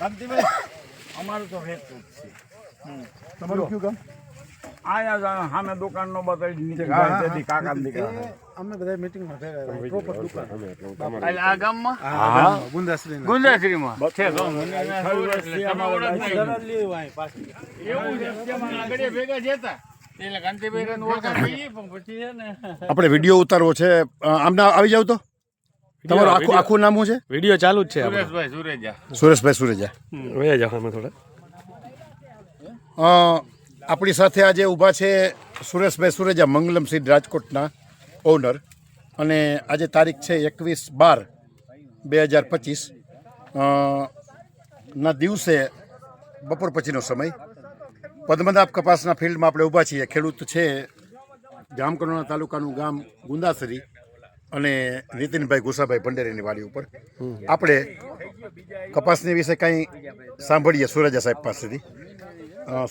કાંતિભાઈ અમારું તો વેચતું જ છે. તમારું કયું કામ? આયા સામે દુકાન નો બતાવી નીચે કાકા દીકરા અમે બધા મીટિંગમાં ભેગા પ્રોપર દુકાન એટલે આ ગામમાં ગુંદાશ્રીમાં છે તો મને એવું છે તેમાં આગળ ભેગા જતા એટલે કાંતિભાઈ ને ઓળખાણ થઈ પણ પછી છે ને આપણે વિડીયો ઉતારવો છે આમના આવી જાવ તો તમારું આખું નામ શું છે? વિડીયો ચાલુ જ છે સુરેશભાઈ સુરેજા સુરેશભાઈ સુરેજા. વયા જાઓ અમે થોડા. આપણી સાથે આજે ઊભા છે સુરેશભાઈ સુરેજા, મંગલમ સીડ રાજકોટના ઓનર. અને આજે તારીખ છે 21/12/2025 ના દિવસે બપોર પછીનો સમય. પદ્મનાભ કપાસના ફિલ્ડમાં આપણે ઊભા છીએ. ખેડૂત છે જામકંડોરણા તાલુકાનું ગામ ગુંદાસરી અને નીતિનભાઈ ગુસાભાઈ ભંડેરીની વાડી ઉપર. આપણે કપાસની વિશે કંઈ સાંભળીએ સુરેજા સાહેબ પાસેથી.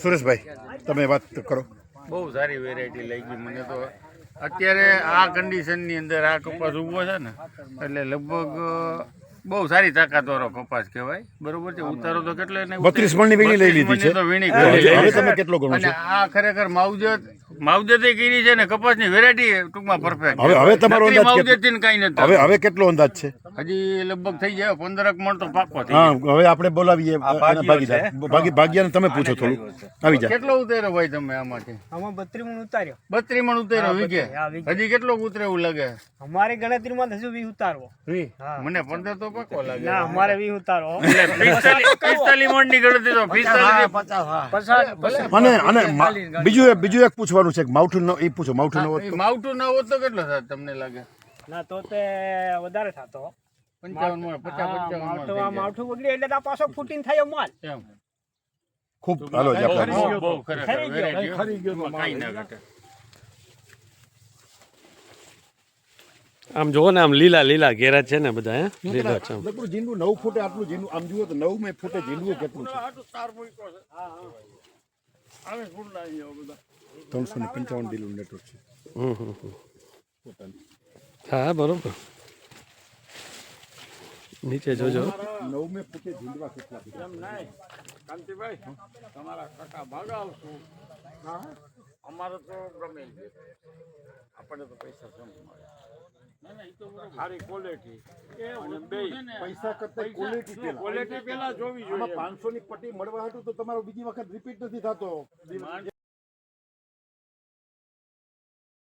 સુરેશભાઈ તમે વાત કરો. બહુ સારી વેરાયટી લાગી મને તો. અત્યારે આ કન્ડિશનની અંદર આ કપાસ ઊભો છે ને એટલે લગભગ બહુ સારી તાકાતવાળો કપાસ કહેવાય. બરોબર છે. ઉતારો તો કેટલો 32 મણની વીણી લઈ લીધી છે. હવે તમે કેટલો ગણો છો? આ ખરેખર માવજતે કરી છે ને કપાસની વેરાયટી ટૂંકમાં પરફેક્ટ. હવે તમારો અંદાજ માવજતથી કાંઈ નથી. હવે કેટલો અંદાજ છે? હજી લગભગ થઈ જાય 15 મણ તો પાકો થઈ હા, હવે આપણે બોલાવીએ ભાગ્યાને. તમે પૂછો થોડું. આવી જાય. કેટલો ઉતાર્યો ભાઈ તમે આમાંથી? આમાં 32 મણ ઉતાર્યો. 32 મણ ઉતાર્યો વીઘે. હજી કેટલો ઉતરે એવું લાગે? અમારી ગણતરીમાં હજુ 20 ઉતારવો. મને 15 તો પાકો લાગે. ના, અમારે 20 ઉતારવો. 45 મણ ની ગણતરી તો 45 અને બીજું એક પૂછવાનું છે કે માવઠું એ પૂછો. માવઠું ન હોત તો? માવઠું ન હોત તો કેટલો થાય તમને લાગે? ના, તો તે વધારે થતો. 55 મણ 50 માવઠું બગડ્યું એટલે તો આ પાછો ફૂટીને થયો માલ. એમ ખૂબ હાલો જ આપણે. બહુ ખરેખર વેરાયટી કાંઈ ના ઘટે. આમ જોવો ને, આમ લીલા લીલા ઘેરા છે ને બધા. હે લીલા છે. લગભગ જીંડું 9 ફૂટે આટલું જીંડું આમ જુઓ તો 9 ફૂટે જીંડું કેટલું છે? 355 ડીલનું નેટવર્ક છે. હા, બરોબર. નીચે જોજો. 9 ફૂટે જીંડવા કેટલા? એમ નહીં કાંતિભાઈ, તમારા કાકા ભાગાવશું. અમારે તો ગમે છે. આપણે તો પૈસા સમજાય. સારી ક્વોલિટી અને બે પૈસા કરતા ક્વોલિટી પેલા જોવી જોઈએ. 500 ની પટ્ટી મળવા હતું તો તમારો બીજી વખત રિપીટ નથી થતો.